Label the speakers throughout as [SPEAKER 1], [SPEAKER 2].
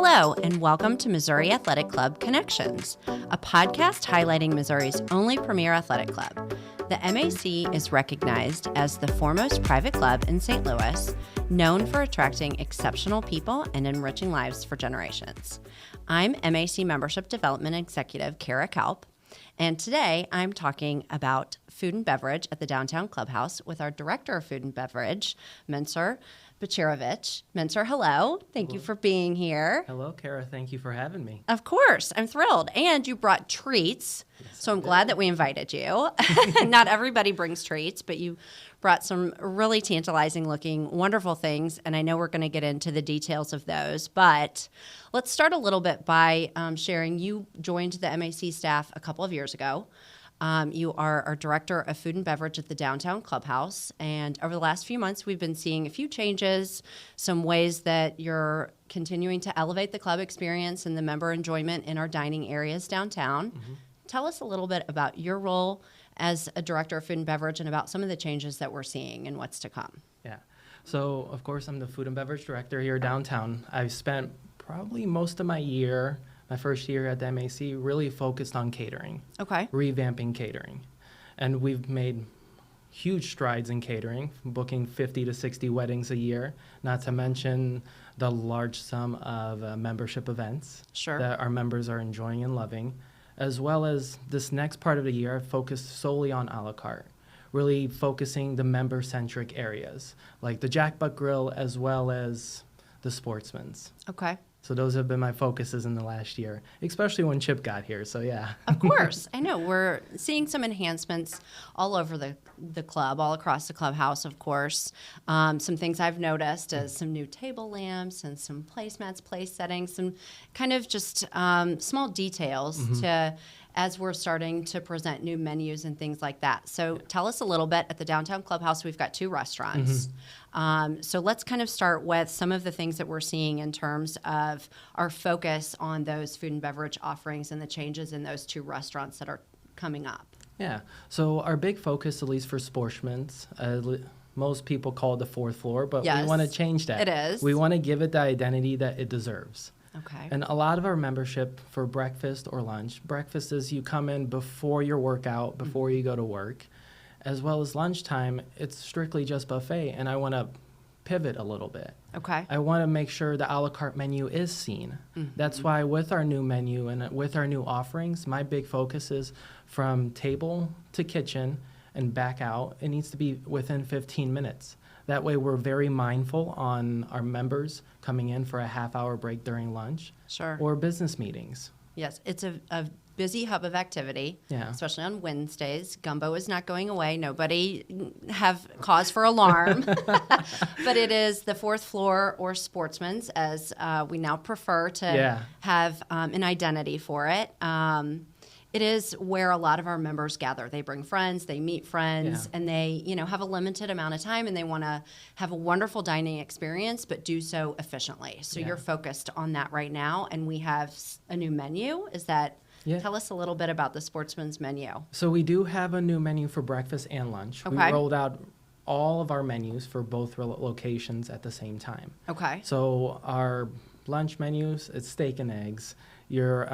[SPEAKER 1] Hello, and welcome to Missouri Athletic Club Connections, a podcast highlighting Missouri's only premier athletic club. The MAC is recognized as the foremost private club in St. Louis, known for attracting exceptional people and enriching lives for generations. I'm MAC Membership Development Executive Kara Kalp, and today I'm talking about food and beverage at the Downtown Clubhouse with our Director of Food and Beverage, Mensur Bacirovic. Mensur, hello. Thank you for being here.
[SPEAKER 2] Hello, Kara. Thank you for having me.
[SPEAKER 1] Of course. I'm thrilled. And you brought treats, so I'm glad that we invited you. Not everybody brings treats, but you brought some really tantalizing looking, wonderful things, and I know we're going to get into the details of those. But let's start a little bit by sharing. You joined the MAC staff a couple of years ago. You are our Director of Food and Beverage at the Downtown Clubhouse, and over the last few months, we've been seeing a few changes, some ways that you're continuing to elevate the club experience and the member enjoyment in our dining areas downtown. Mm-hmm. Tell us a little bit about your role as a Director of Food and Beverage and about some of the changes that we're seeing and what's to come.
[SPEAKER 2] Yeah. So, of course, I'm the Food and Beverage Director here downtown. I've spent probably most of my first year at the MAC, really focused on catering.
[SPEAKER 1] Okay.
[SPEAKER 2] Revamping catering. And we've made huge strides in catering, booking 50 to 60 weddings a year, not to mention the large sum of membership events that our members are enjoying and loving, as well as this next part of the year focused solely on a la carte, really focusing the member-centric areas, like the Jackbutt Grill as well as the Sportsman's.
[SPEAKER 1] Okay.
[SPEAKER 2] So those have been my focuses in the last year, especially when Chip got here, so yeah.
[SPEAKER 1] Of course. I know. We're seeing some enhancements all over the club, all across the clubhouse, of course. Some things I've noticed is some new table lamps and some placemats, place settings, some kind of just small details to as we're starting to present new menus and things like that. So tell us a little bit. At the Downtown Clubhouse, we've got 2 restaurants. So let's kind of start with some of the things that we're seeing in terms of our focus on those food and beverage offerings and the changes in those 2 restaurants that are coming up.
[SPEAKER 2] Yeah. So our big focus, at least for Sportsman's, most people call it the 4th floor, but we want to change that.
[SPEAKER 1] It is.
[SPEAKER 2] We want to give it the identity that it deserves.
[SPEAKER 1] Okay.
[SPEAKER 2] And a lot of our membership for breakfast or lunch, breakfast is you come in before your workout, before you go to work, as well as lunchtime, it's strictly just buffet, and I want to pivot a little bit.
[SPEAKER 1] Okay.
[SPEAKER 2] I want to make sure the a la carte menu is seen. That's why with our new menu and with our new offerings, my big focus is from table to kitchen and back out. It needs to be within 15 minutes. That way we're very mindful on our members coming in for a half-hour break during lunch or business meetings.
[SPEAKER 1] Yes, it's a busy hub of activity, especially on Wednesdays. Gumbo is not going away. Nobody have cause for alarm. But it is the 4th floor or Sportsman's, as we now prefer to have an identity for it. It is where a lot of our members gather. They bring friends, they meet friends, and they, have a limited amount of time, and they want to have a wonderful dining experience, but do so efficiently. So you're focused on that right now, and we have a new menu. Is that? Tell us a little bit about the Sportsman's menu.
[SPEAKER 2] So we do have a new menu for breakfast and lunch.
[SPEAKER 1] Okay.
[SPEAKER 2] We rolled out all of our menus for both locations at the same time.
[SPEAKER 1] Okay.
[SPEAKER 2] So our lunch menus, it's steak and eggs. Your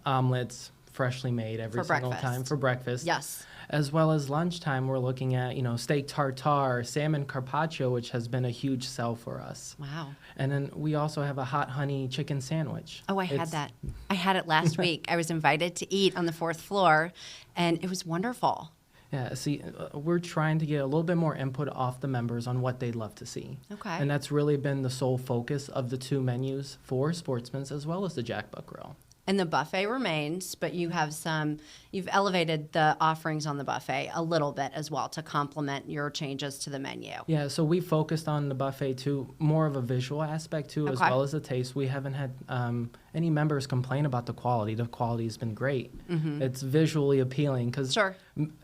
[SPEAKER 2] omelets, freshly made every single time for breakfast.
[SPEAKER 1] Yes.
[SPEAKER 2] As well as lunchtime, we're looking at, steak tartare, salmon carpaccio, which has been a huge sell for us.
[SPEAKER 1] Wow.
[SPEAKER 2] And then we also have a hot honey chicken sandwich.
[SPEAKER 1] Oh, I had that. I had it last week. I was invited to eat on the 4th floor, and it was wonderful.
[SPEAKER 2] Yeah, see, we're trying to get a little bit more input off the members on what they'd love to see.
[SPEAKER 1] Okay.
[SPEAKER 2] And that's really been the sole focus of the 2 menus for Sportsman's as well as the Jackbutt Grill.
[SPEAKER 1] And the buffet remains, but you've elevated the offerings on the buffet a little bit as well to complement your changes to the menu.
[SPEAKER 2] Yeah, so we focused on the buffet too, more of a visual aspect too, as well as the taste. We haven't had any members complain about the quality. The quality has been great. It's visually appealing because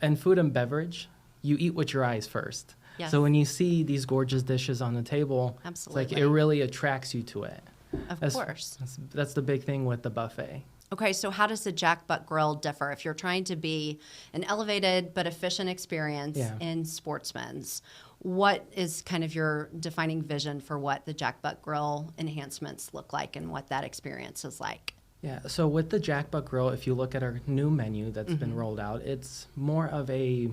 [SPEAKER 2] in food and beverage, you eat with your eyes first.
[SPEAKER 1] Yes.
[SPEAKER 2] So when you see these gorgeous dishes on the table, it's like it really attracts you to it.
[SPEAKER 1] Of course.
[SPEAKER 2] That's the big thing with the buffet.
[SPEAKER 1] Okay, so how does the Jackbutt Grill differ? If you're trying to be an elevated but efficient experience in Sportsman's, what is kind of your defining vision for what the Jack Buck Grill enhancements look like and what that experience is like?
[SPEAKER 2] Yeah, so with the Jack Buck Grill, if you look at our new menu that's been
[SPEAKER 1] Mm-hmm.
[SPEAKER 2] rolled out, it's more of a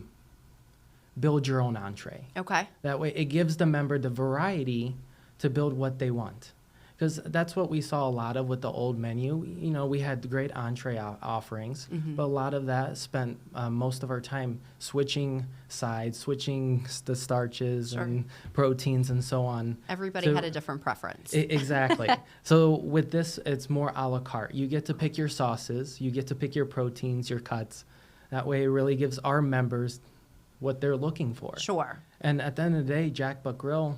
[SPEAKER 2] build your own entree.
[SPEAKER 1] Okay.
[SPEAKER 2] That way it gives the member the variety to build what they want. Because that's what we saw a lot of with the old menu. You know, we had great entree offerings,
[SPEAKER 1] Mm-hmm.
[SPEAKER 2] but a lot of that spent most of our time switching sides, switching the starches
[SPEAKER 1] Sure.
[SPEAKER 2] and proteins and so on.
[SPEAKER 1] Everybody had a different preference.
[SPEAKER 2] Exactly. So with this, it's more a la carte. You get to pick your sauces, you get to pick your proteins, your cuts. That way it really gives our members what they're looking for.
[SPEAKER 1] Sure.
[SPEAKER 2] And at the end of the day, Jack Buck Grill,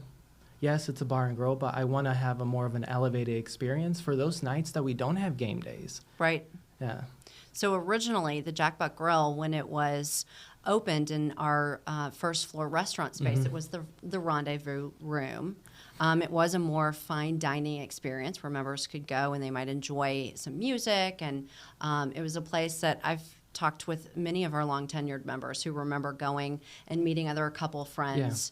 [SPEAKER 2] yes, it's a bar and grill, but I want to have a more of an elevated experience for those nights that we don't have game days.
[SPEAKER 1] Right.
[SPEAKER 2] Yeah.
[SPEAKER 1] So originally, the Jack Buck Grill, when it was opened in our first floor restaurant space, it was the rendezvous room. It was a more fine dining experience where members could go and they might enjoy some music. And it was a place that I've talked with many of our long tenured members who remember going and meeting other couple friends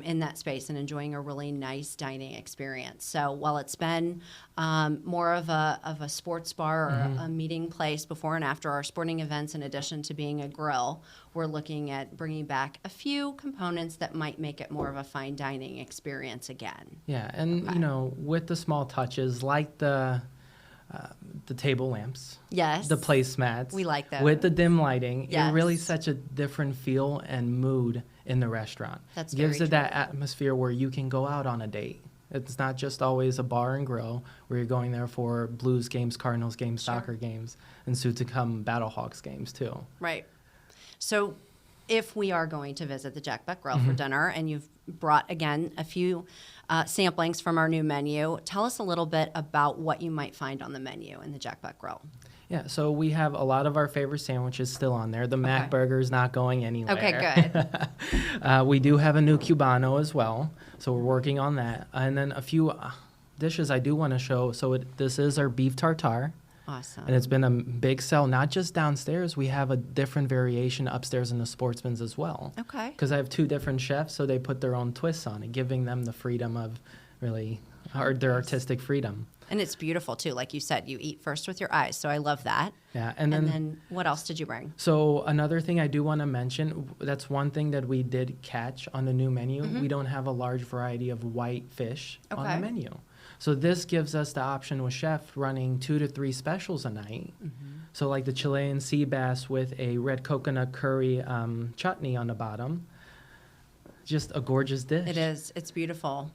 [SPEAKER 1] in that space and enjoying a really nice dining experience. So while it's been more of a sports bar or a meeting place before and after our sporting events, in addition to being a grill, we're looking at bringing back a few components that might make it more of a fine dining experience again.
[SPEAKER 2] Yeah. And, you know, with the small touches like the table lamps,
[SPEAKER 1] Yes.
[SPEAKER 2] the placemats,
[SPEAKER 1] We like those.
[SPEAKER 2] with the dim lighting,
[SPEAKER 1] Yes.
[SPEAKER 2] it really sets a different feel and mood in the restaurant.
[SPEAKER 1] That's
[SPEAKER 2] Gives
[SPEAKER 1] very
[SPEAKER 2] it that
[SPEAKER 1] true.
[SPEAKER 2] atmosphere where you can go out on a date. It's not just always a bar and grill where you're going there for Blues games, Cardinals games,
[SPEAKER 1] Sure.
[SPEAKER 2] soccer games, and soon to come Battlehawks games too.
[SPEAKER 1] Right. So if we are going to visit the Jack Buck Grill for dinner and you've brought, again, a few samplings from our new menu, tell us a little bit about what you might find on the menu in the Jack Buck Grill.
[SPEAKER 2] Yeah, so we have a lot of our favorite sandwiches still on there. The Mac Burger is not going anywhere.
[SPEAKER 1] Okay, good.
[SPEAKER 2] We do have a new Cubano as well, so we're working on that. And then a few dishes I do want to show. So this is our beef tartare,
[SPEAKER 1] Awesome.
[SPEAKER 2] and it's been a big sell, not just downstairs. We have a different variation upstairs in the Sportsman's as well.
[SPEAKER 1] Okay.
[SPEAKER 2] Because I have two different chefs, so they put their own twists on it, giving them the freedom of really their artistic freedom.
[SPEAKER 1] And it's beautiful, too. Like you said, you eat first with your eyes, so I love that.
[SPEAKER 2] Yeah,
[SPEAKER 1] And then what else did you bring?
[SPEAKER 2] So another thing I do want to mention, that's one thing that we did catch on the new menu. We don't have a large variety of white fish on
[SPEAKER 1] Okay.
[SPEAKER 2] the menu. So this gives us the option with chef running 2 to 3 specials a night. So like the Chilean sea bass with a red coconut curry chutney on the bottom. Just a gorgeous dish.
[SPEAKER 1] It is. It's beautiful.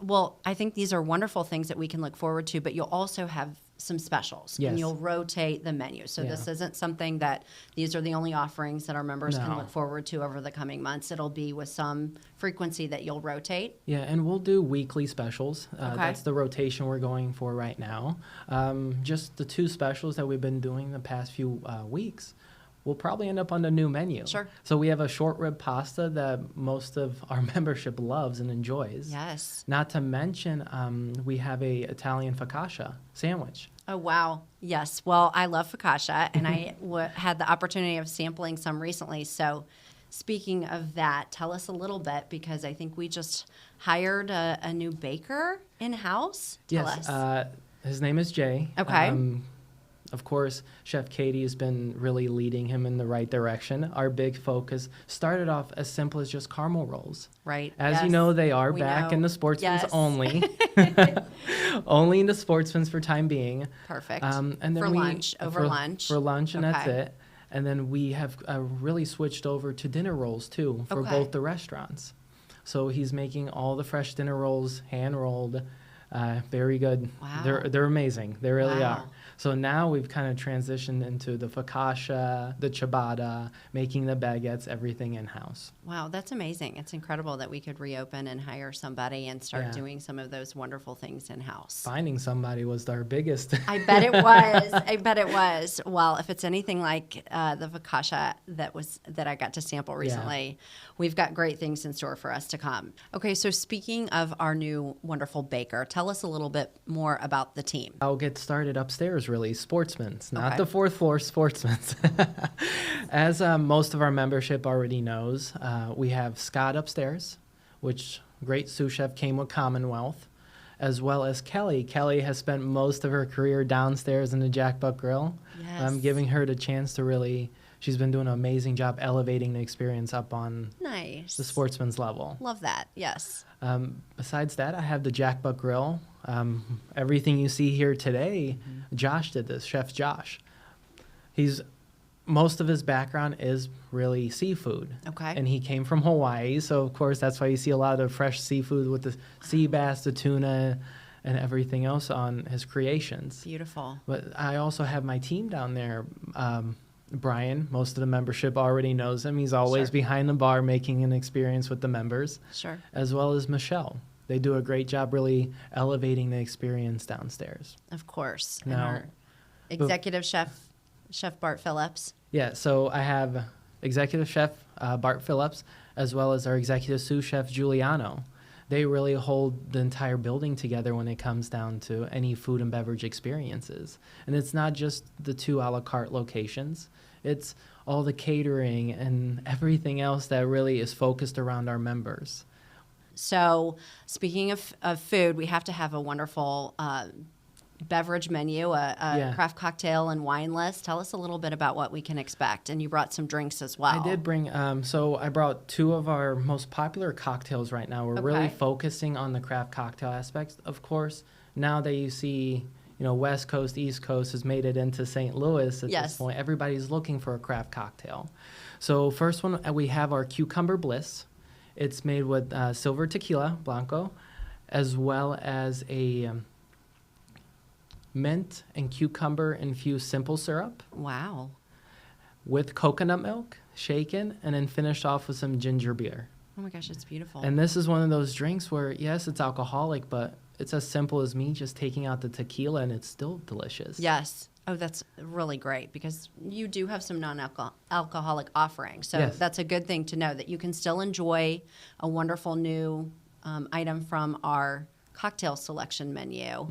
[SPEAKER 1] Well, I think these are wonderful things that we can look forward to, but you'll also have some specials
[SPEAKER 2] Yes.
[SPEAKER 1] and you'll rotate the menu. So this isn't something that these are the only offerings that our members can
[SPEAKER 2] No.
[SPEAKER 1] look forward to over the coming months. It'll be with some frequency that you'll rotate.
[SPEAKER 2] Yeah, and we'll do weekly specials.
[SPEAKER 1] Okay.
[SPEAKER 2] That's the rotation we're going for right now. Just the 2 specials that we've been doing the past few weeks will probably end up on the new menu.
[SPEAKER 1] Sure.
[SPEAKER 2] So we have a short rib pasta that most of our membership loves and enjoys.
[SPEAKER 1] Yes.
[SPEAKER 2] Not to mention, we have a Italian focaccia sandwich.
[SPEAKER 1] Oh, wow. Yes. Well, I love focaccia, and I had the opportunity of sampling some recently. So speaking of that, tell us a little bit, because I think we just hired a new baker in-house. Tell us.
[SPEAKER 2] His name is Jay.
[SPEAKER 1] Okay.
[SPEAKER 2] Of course, Chef Katie has been really leading him in the right direction. Our big focus started off as simple as just caramel rolls.
[SPEAKER 1] Right.
[SPEAKER 2] As
[SPEAKER 1] Yes.
[SPEAKER 2] you know, they are
[SPEAKER 1] We
[SPEAKER 2] back
[SPEAKER 1] know.
[SPEAKER 2] in the Sportsman's
[SPEAKER 1] Yes.
[SPEAKER 2] only. Only in the Sportsman's for time being.
[SPEAKER 1] Perfect.
[SPEAKER 2] And then
[SPEAKER 1] For
[SPEAKER 2] we,
[SPEAKER 1] lunch, over lunch.
[SPEAKER 2] For lunch, and that's
[SPEAKER 1] Okay.
[SPEAKER 2] it. And then we have really switched over to dinner rolls, too, for
[SPEAKER 1] Okay.
[SPEAKER 2] both the restaurants. So he's making all the fresh dinner rolls, hand-rolled, very good.
[SPEAKER 1] Wow.
[SPEAKER 2] They're amazing. They really
[SPEAKER 1] Wow.
[SPEAKER 2] are. So now we've kind of transitioned into the focaccia, the ciabatta, making the baguettes, everything in-house.
[SPEAKER 1] Wow, that's amazing. It's incredible that we could reopen and hire somebody and start
[SPEAKER 2] Yeah.
[SPEAKER 1] doing some of those wonderful things in-house.
[SPEAKER 2] Finding somebody was our biggest.
[SPEAKER 1] I bet it was. I bet it was. Well, if it's anything like the focaccia that I got to sample recently, we've got great things in store for us to come. Okay, so speaking of our new wonderful baker, tell tell us a little bit more about the team.
[SPEAKER 2] I'll get started upstairs, really. Sportsmen's, not
[SPEAKER 1] Okay.
[SPEAKER 2] the fourth floor, sportsmen's. As most of our membership already knows, we have Scott upstairs, which great sous chef, came with Commonwealth, as well as Kelly. Kelly has spent most of her career downstairs in the Jack Buck Grill.
[SPEAKER 1] Yes.
[SPEAKER 2] I'm giving her the chance to really, she's been doing an amazing job elevating the experience up on
[SPEAKER 1] Nice.
[SPEAKER 2] the sportsman's level.
[SPEAKER 1] Love that. Yes.
[SPEAKER 2] Besides that, I have the Jack Buck Grill. Everything you see here today, Josh did this, Chef Josh. Most of his background is really seafood.
[SPEAKER 1] Okay.
[SPEAKER 2] And he came from Hawaii, so of course that's why you see a lot of fresh seafood with the sea bass, the tuna, and everything else on his creations.
[SPEAKER 1] Beautiful.
[SPEAKER 2] But I also have my team down there. Brian, most of the membership already knows him. He's always
[SPEAKER 1] Sure.
[SPEAKER 2] behind the bar making an experience with the members,
[SPEAKER 1] Sure.
[SPEAKER 2] as well as Michelle. They do a great job really elevating the experience downstairs.
[SPEAKER 1] Of course. And
[SPEAKER 2] Now,
[SPEAKER 1] our executive chef, Chef Bart Phillips.
[SPEAKER 2] Yeah, so I have executive chef Bart Phillips, as well as our executive sous chef Giuliano. They really hold the entire building together when it comes down to any food and beverage experiences. And it's not just the 2 a la carte locations. It's all the catering and everything else that really is focused around our members.
[SPEAKER 1] So, speaking of food, we have to have a wonderful beverage menu, a craft cocktail and wine list. Tell us a little bit about what we can expect. And you brought some drinks as well.
[SPEAKER 2] I did bring, so I brought 2 of our most popular cocktails right now. We're really
[SPEAKER 1] Okay.
[SPEAKER 2] focusing on the craft cocktail aspects. Of course, now that you see, West Coast, East Coast has made it into St. Louis at
[SPEAKER 1] Yes.
[SPEAKER 2] this point. Everybody's looking for a craft cocktail. So first one, we have our Cucumber Bliss. It's made with silver tequila, Blanco, as well as a mint and cucumber infused simple syrup
[SPEAKER 1] Wow.
[SPEAKER 2] with coconut milk, shaken, and then finished off with some ginger beer.
[SPEAKER 1] Oh my gosh, it's beautiful.
[SPEAKER 2] And this is one of those drinks where, yes, it's alcoholic, but it's as simple as me just taking out the tequila and it's still delicious.
[SPEAKER 1] Yes. Oh, that's really great because you do have some non-alcoholic offerings. So
[SPEAKER 2] Yes.
[SPEAKER 1] that's a good thing to know that you can still enjoy a wonderful new item from our cocktail selection menu,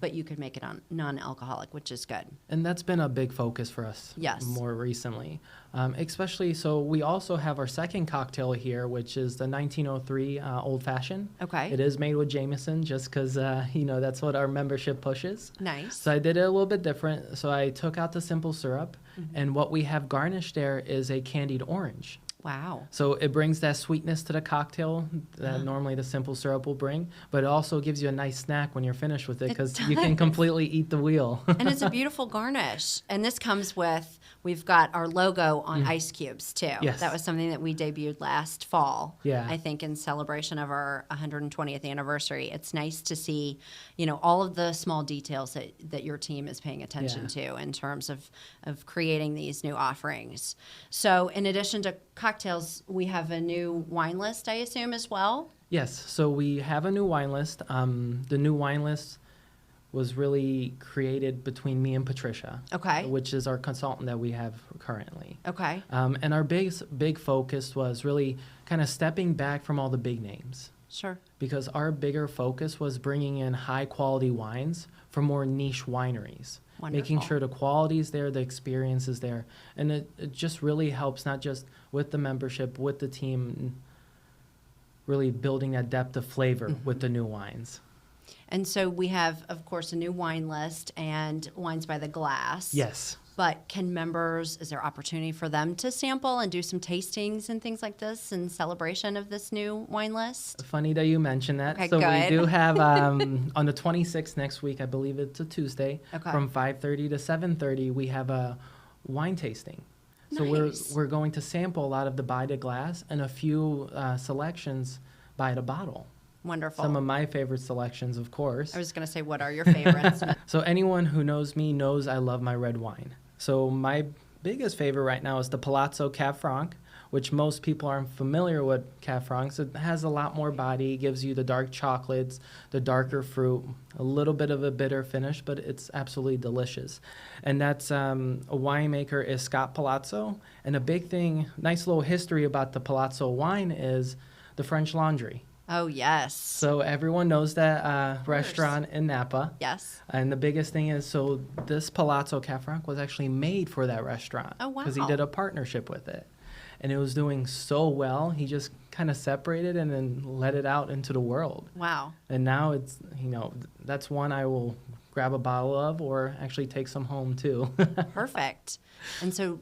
[SPEAKER 1] but you could make it on non-alcoholic, which is good.
[SPEAKER 2] And that's been a big focus for us
[SPEAKER 1] Yes.
[SPEAKER 2] more recently. Especially, so we also have our second cocktail here, which is the 1903 Old Fashioned.
[SPEAKER 1] Okay.
[SPEAKER 2] It is made with Jameson just because, that's what our membership pushes.
[SPEAKER 1] Nice.
[SPEAKER 2] So I did it a little bit different. So I took out the simple syrup, and what we have garnished there is a candied orange.
[SPEAKER 1] Wow.
[SPEAKER 2] So it brings that sweetness to the cocktail that normally the simple syrup will bring, but it also gives you a nice snack when you're finished with it because you can completely eat the wheel.
[SPEAKER 1] And it's a beautiful garnish. And this comes with, we've got our logo on ice cubes too.
[SPEAKER 2] Yes.
[SPEAKER 1] That was something that we debuted last fall.
[SPEAKER 2] Yeah.
[SPEAKER 1] I think in celebration of our 120th anniversary. It's nice to see, all of the small details that your team is paying attention to in terms of creating these new offerings. So in addition to cocktails, we have a new wine list, I assume, as well?
[SPEAKER 2] Yes, so we have a new wine list. The new wine list was really created between me and Patricia,
[SPEAKER 1] Okay.
[SPEAKER 2] which is our consultant that we have currently.
[SPEAKER 1] Okay.
[SPEAKER 2] And our big focus was really kind of stepping back from all the big names
[SPEAKER 1] Sure.
[SPEAKER 2] because our bigger focus was bringing in high quality wines from more niche wineries. Making
[SPEAKER 1] Wonderful.
[SPEAKER 2] sure the quality is there, the experience is there. And it just really helps, not just with the membership, with the team, really building that depth of flavor with the new wines.
[SPEAKER 1] And so we have, of course, a new wine list and wines by the glass.
[SPEAKER 2] Yes.
[SPEAKER 1] But is there opportunity for them to sample and do some tastings and things like this in celebration of this new wine list?
[SPEAKER 2] Funny that you mentioned that.
[SPEAKER 1] Okay,
[SPEAKER 2] So
[SPEAKER 1] good.
[SPEAKER 2] we do have on the 26th next week, I believe it's a Tuesday,
[SPEAKER 1] Okay.
[SPEAKER 2] from 5:30 to 7:30, we have a wine tasting. So
[SPEAKER 1] Nice.
[SPEAKER 2] we're going to sample a lot of the by the glass and a few selections by the bottle.
[SPEAKER 1] Wonderful.
[SPEAKER 2] Some of my favorite selections, of course.
[SPEAKER 1] I was going to say, what are your favorites?
[SPEAKER 2] So anyone who knows me knows I love my red wine. So my biggest favorite right now is the Palazzo Cab Franc, which most people aren't familiar with Cab Francs. It has a lot more body, gives you the dark chocolates, the darker fruit, a little bit of a bitter finish, but it's absolutely delicious. And that's a winemaker is Scott Palazzo. And a big thing, nice little history about the Palazzo wine is the French Laundry.
[SPEAKER 1] Oh, yes.
[SPEAKER 2] So everyone knows that
[SPEAKER 1] course.
[SPEAKER 2] restaurant in Napa.
[SPEAKER 1] Yes.
[SPEAKER 2] And the biggest thing is, so this Palazzo Cafe Franc was actually made for that restaurant.
[SPEAKER 1] Oh, wow.
[SPEAKER 2] Because he did a partnership with it. And it was doing so well, he just kind of separated and then let it out into the world.
[SPEAKER 1] Wow.
[SPEAKER 2] And now it's, that's one I will grab a bottle of or actually take some home too.
[SPEAKER 1] Perfect. And so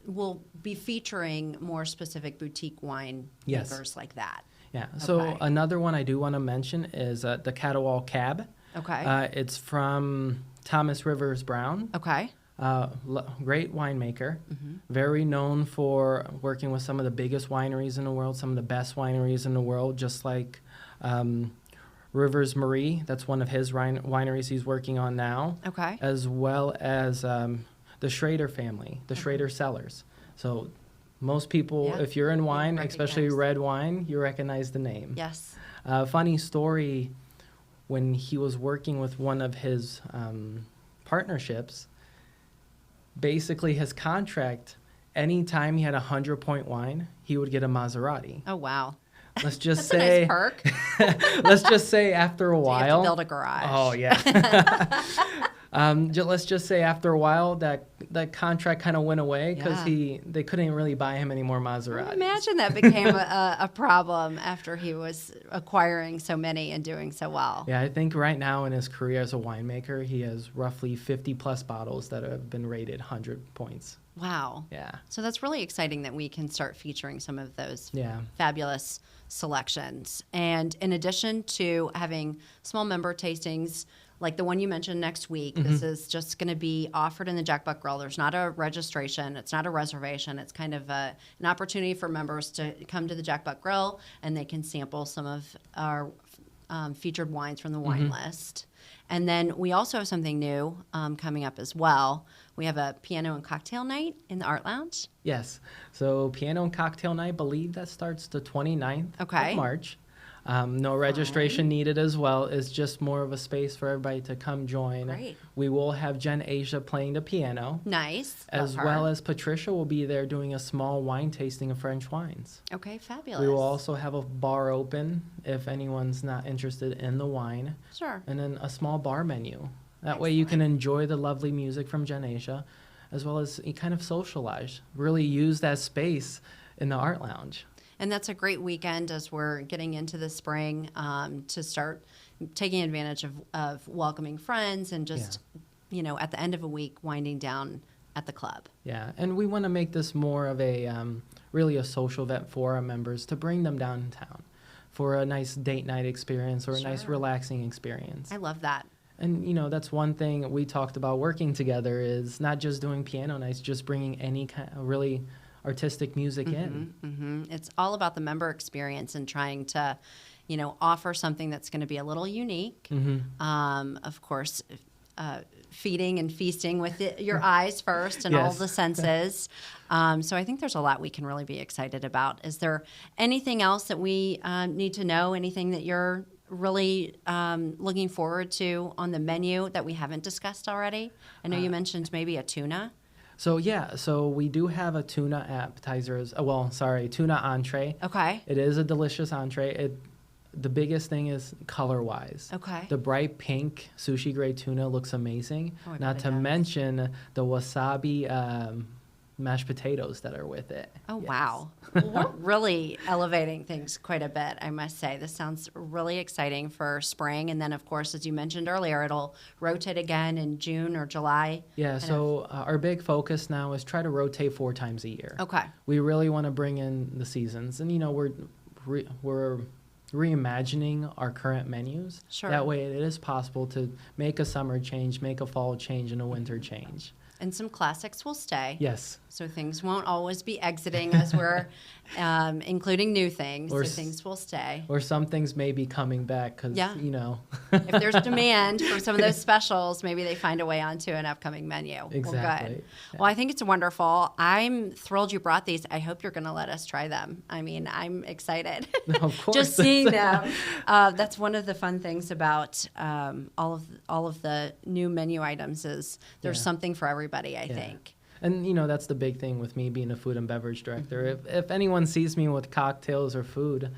[SPEAKER 1] we'll be featuring more specific boutique wine
[SPEAKER 2] Yes.
[SPEAKER 1] makers like that.
[SPEAKER 2] Yeah. So
[SPEAKER 1] Okay.
[SPEAKER 2] another one I do want to mention is the Catawal Cab.
[SPEAKER 1] Okay.
[SPEAKER 2] It's from Thomas Rivers Brown.
[SPEAKER 1] Okay.
[SPEAKER 2] Great winemaker, very known for working with some of the biggest wineries in the world, some of the best wineries in the world, just like Rivers Marie. That's one of his wineries he's working on now,
[SPEAKER 1] Okay.
[SPEAKER 2] as well as the Schrader family, the Schrader Cellars. So most people,
[SPEAKER 1] Yeah.
[SPEAKER 2] if you're in wine, especially
[SPEAKER 1] recognize.
[SPEAKER 2] red wine, you recognize the name.
[SPEAKER 1] Yes.
[SPEAKER 2] Funny story, when he was working with one of his partnerships, basically his contract, anytime he had a 100-point wine, he would get a Maserati.
[SPEAKER 1] Oh, wow.
[SPEAKER 2] Let's just
[SPEAKER 1] That's a
[SPEAKER 2] say,
[SPEAKER 1] nice perk.
[SPEAKER 2] let's just say after a
[SPEAKER 1] So you have
[SPEAKER 2] while.
[SPEAKER 1] to build a garage.
[SPEAKER 2] Oh yeah. Let's just say after a while that contract kind of went away because
[SPEAKER 1] Yeah.
[SPEAKER 2] they couldn't really buy him any more
[SPEAKER 1] I
[SPEAKER 2] Maseratis.
[SPEAKER 1] imagine that became a problem after he was acquiring so many and doing so well.
[SPEAKER 2] Yeah, I think right now in his career as a winemaker, he has roughly 50 plus bottles that have been rated 100 points.
[SPEAKER 1] Wow.
[SPEAKER 2] Yeah.
[SPEAKER 1] So that's really exciting that we can start featuring some of those
[SPEAKER 2] Yeah.
[SPEAKER 1] fabulous selections. And in addition to having small member tastings like the one you mentioned next week, this is just going to be offered in the Jack Buck Grill. There's not a registration. It's not a reservation. It's kind of an opportunity for members to come to the Jack Buck Grill and they can sample some of our featured wines from the wine list. And then we also have something new coming up as well. We have a piano and cocktail night in the Art Lounge.
[SPEAKER 2] Yes. So piano and cocktail night, I believe that starts the 29th
[SPEAKER 1] Okay.
[SPEAKER 2] of March. No registration needed as well. It's just more of a space for everybody to come join.
[SPEAKER 1] Great.
[SPEAKER 2] We will have Jen Asia playing the piano.
[SPEAKER 1] Nice.
[SPEAKER 2] As
[SPEAKER 1] Love her.
[SPEAKER 2] well as Patricia will be there doing a small wine tasting of French wines.
[SPEAKER 1] Okay, fabulous.
[SPEAKER 2] We will also have a bar open if anyone's not interested in the wine.
[SPEAKER 1] Sure.
[SPEAKER 2] And then a small bar menu. That way you can enjoy the lovely music from Jen Asia, as well as you kind of socialize. Really use that space in the Art Lounge.
[SPEAKER 1] And that's a great weekend as we're getting into the spring to start taking advantage of welcoming friends and just, at the end of a week, winding down at the club.
[SPEAKER 2] Yeah, and we want to make this more of a really a social event for our members to bring them downtown for a nice date night experience or a nice
[SPEAKER 1] Sure.
[SPEAKER 2] relaxing experience.
[SPEAKER 1] I love that.
[SPEAKER 2] And, that's one thing we talked about working together is not just doing piano nights, just bringing any kind of really artistic music in.
[SPEAKER 1] It's all about the member experience and trying to, offer something that's going to be a little unique. Of course, feeding and feasting with your eyes first and all
[SPEAKER 2] Yes.
[SPEAKER 1] the senses. So I think there's a lot we can really be excited about. Is there anything else that we need to know? Anything that you're really looking forward to on the menu that we haven't discussed already? I know you mentioned maybe a tuna.
[SPEAKER 2] So we do have a tuna appetizer, tuna entree.
[SPEAKER 1] Okay.
[SPEAKER 2] It is a delicious entree. The biggest thing is color-wise.
[SPEAKER 1] Okay.
[SPEAKER 2] The bright pink sushi grade tuna looks amazing.
[SPEAKER 1] Oh, I
[SPEAKER 2] Not
[SPEAKER 1] bet it
[SPEAKER 2] to
[SPEAKER 1] does.
[SPEAKER 2] mention the wasabi mashed potatoes that are with it.
[SPEAKER 1] Oh,
[SPEAKER 2] Yes.
[SPEAKER 1] wow. Well, we're really elevating things quite a bit, I must say. This sounds really exciting for spring. And then, of course, as you mentioned earlier, it'll rotate again in June or July.
[SPEAKER 2] Yeah, so our big focus now is try to rotate 4 times a year.
[SPEAKER 1] Okay.
[SPEAKER 2] We really want to bring in the seasons. And, we're reimagining our current menus.
[SPEAKER 1] Sure.
[SPEAKER 2] That way it is possible to make a summer change, make a fall change, and a winter change.
[SPEAKER 1] And some classics will stay.
[SPEAKER 2] Yes.
[SPEAKER 1] So things won't always be exiting as we're including new things.
[SPEAKER 2] Or
[SPEAKER 1] So
[SPEAKER 2] s-
[SPEAKER 1] things will stay.
[SPEAKER 2] Or some things may be coming back because,
[SPEAKER 1] Yeah. If there's demand for some of those specials, maybe they find a way onto an upcoming menu. Well,
[SPEAKER 2] Exactly.
[SPEAKER 1] good.
[SPEAKER 2] Yeah.
[SPEAKER 1] Well, I think it's wonderful. I'm thrilled you brought these. I hope you're going to let us try them. I mean, I'm excited.
[SPEAKER 2] Of course.
[SPEAKER 1] Just seeing them. That's one of the fun things about all of the new menu items is there's
[SPEAKER 2] Yeah.
[SPEAKER 1] something for everybody, I
[SPEAKER 2] Yeah.
[SPEAKER 1] think.
[SPEAKER 2] And, that's the big thing with me being a food and beverage director. If anyone sees me with cocktails or food,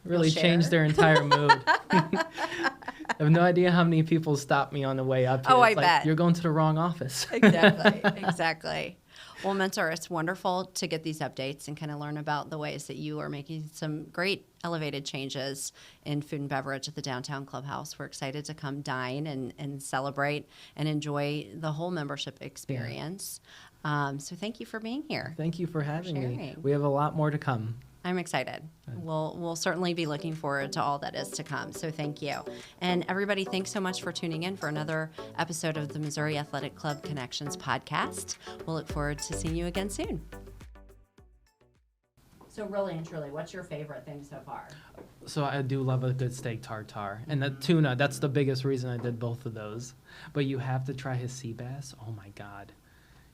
[SPEAKER 2] really
[SPEAKER 1] share?
[SPEAKER 2] changed their entire mood. I have no idea how many people stopped me on the way up here.
[SPEAKER 1] Oh,
[SPEAKER 2] It's
[SPEAKER 1] I
[SPEAKER 2] like,
[SPEAKER 1] bet.
[SPEAKER 2] you're going to the wrong office.
[SPEAKER 1] Exactly. Well, Mentor, it's wonderful to get these updates and kind of learn about the ways that you are making some great elevated changes in food and beverage at the Downtown Clubhouse. We're excited to come dine and celebrate and enjoy the whole membership experience. So thank you for being here.
[SPEAKER 2] Thank you for having me.
[SPEAKER 1] sharing.
[SPEAKER 2] We have a lot more to come.
[SPEAKER 1] I'm excited. We'll certainly be looking forward to all that is to come. So thank you. And everybody, thanks so much for tuning in for another episode of the Missouri Athletic Club Connections podcast. We'll look forward to seeing you again soon. So really and truly, what's your favorite thing so far?
[SPEAKER 2] So I do love a good steak tartare. And the tuna, that's the biggest reason I did both of those. But you have to try his sea bass. Oh my God.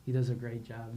[SPEAKER 2] He does a great job.